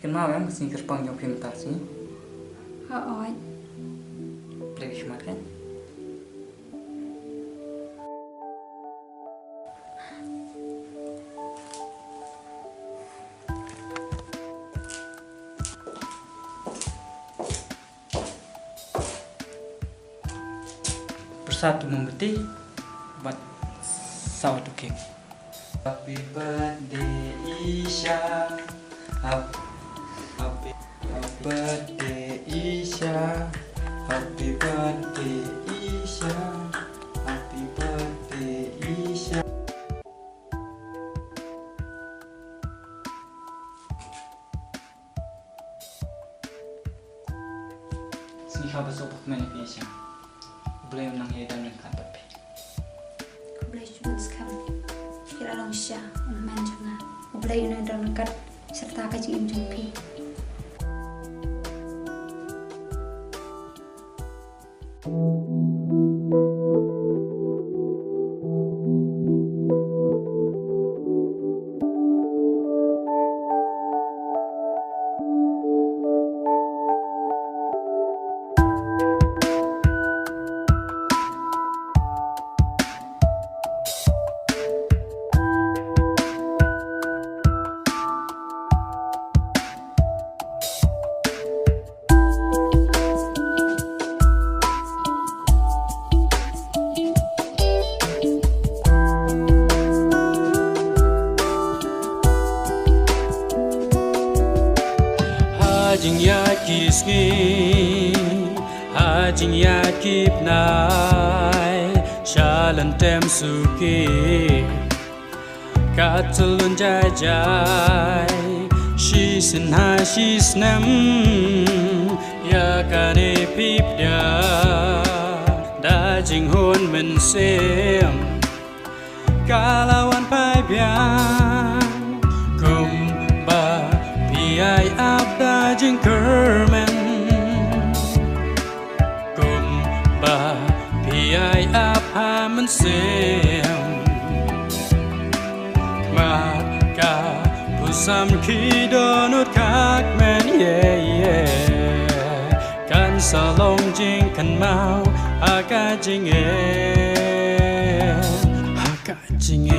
Kenal kan kesini gerbang yang implementasi. Oh, Play smart kan? Bersatu membeti buat sawah cake. Happy birthday Isya. Happy birthday Isya. Happy birthday Isya. Happy birthday Isya. Sini habis apa kemana Isya? Boleh menang ya dan kan tapi. boleh cuma sekali. Kira lang siya, main juga. Boleh yun ang dekat serta kajing jumpi. Hajing yakis ngi hajing yakip nai shalan tem suki katulun jai jai shisin ha shisnam ya kane pip dia dajing hon men sem kalawan pai biang ai áp đã chính kermen cùng bà thì ai áp hà mình xem mà cả pusam khi đó nốt khác men kan salong jing kan mau aga jing aga jing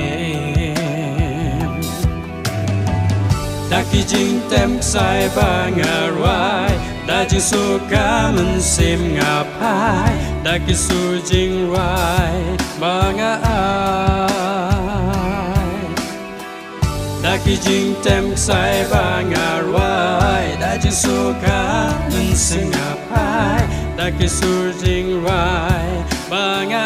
Daki jing tem sai ba ngarai da jing su ka men sim ngapai daki su jing rai ba ngai Daki jing tem sai ba ngarai da jing su ka men sim ngapai daki su jing rai ba ngai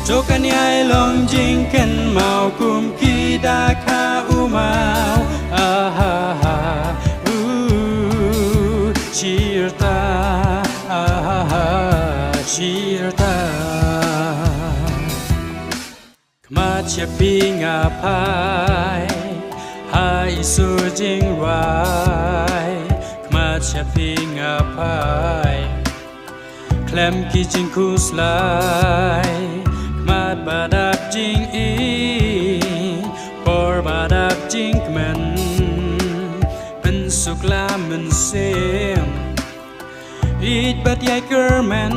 Jokan yai long jing ken mau kum ki da ka umau Chirta Chirta Kmat chia pi nga pai Hai su jing rai Kmat chia pi nga pai Klem ki jing kus lai Mat badap jing por badap jing men ben sukla men sem it bat yai kermen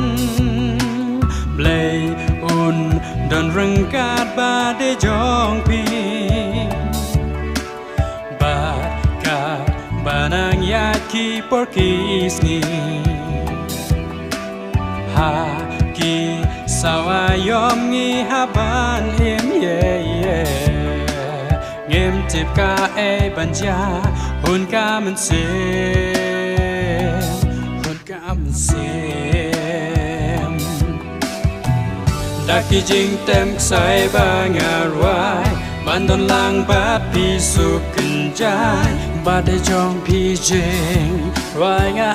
blay un don rengkat ba de jong pi bat ka banang ya ki por kisni ha ki sawayom ngi haban im ngem tip ka e banja hun ka men sem daki jing tem sai ba ngarai bandon lang ba pi su kenjai ba de jong pi jing rai nga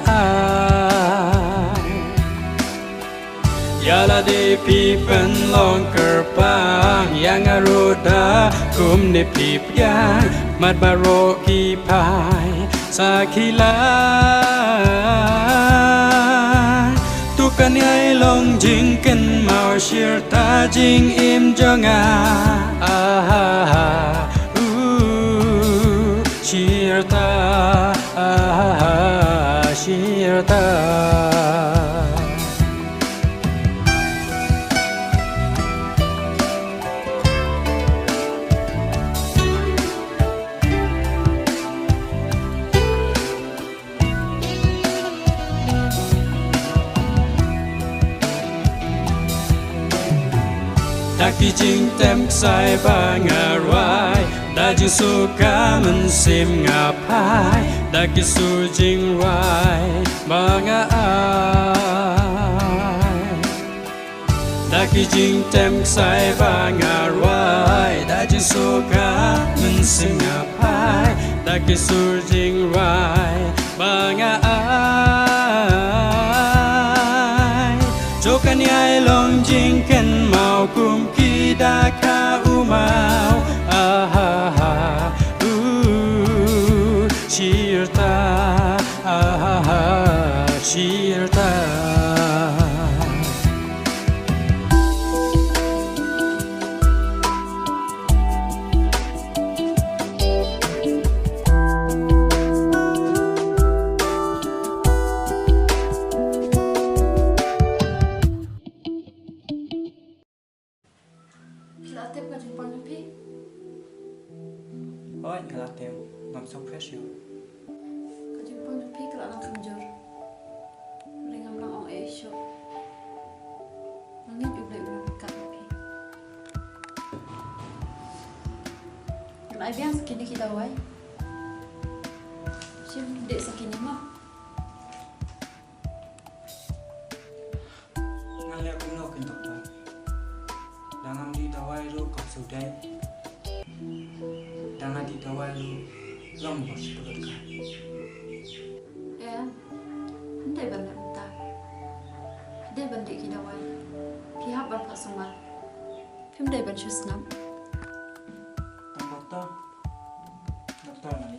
Yala de pipen long kerpang yang aroda kum ne pip yang mat baro ki pai sakila tukan yai long jing ken mau shir ta jing im jonga Shirta, Shirta. Daki jing tem sai ba ngarai, dajing suka mensim ngapai, daki su jing rai ba ngai. Daki jing tem sai ba ngarai, dajing suka mensim ngapai, daki su jing rai ba ngai. Jokan yai long jing ken mau kum kita ka umau Shirta, Shirta. Kila tip ka jing pang pi. Ôi, cái là tiêu, nằm sông fresh rồi. Ka jing pang pi kila nang kamjor. Lengam lang ong e sho. Nangit ublay ulang ka pi. Lai biang sakini kita wai. Sim dek sakini mah. Ngan leo cũng nô kinh tục rồi. Đang đi đâu ai lu cọc sầu đây. Đang đi đâu ai lu long bos perut kan. Ya, ndai banda entah. Ndai banda kita wai. Pihak ban pasungan. Pim ndai ban shusnam. Tang doktor. Doktor nali.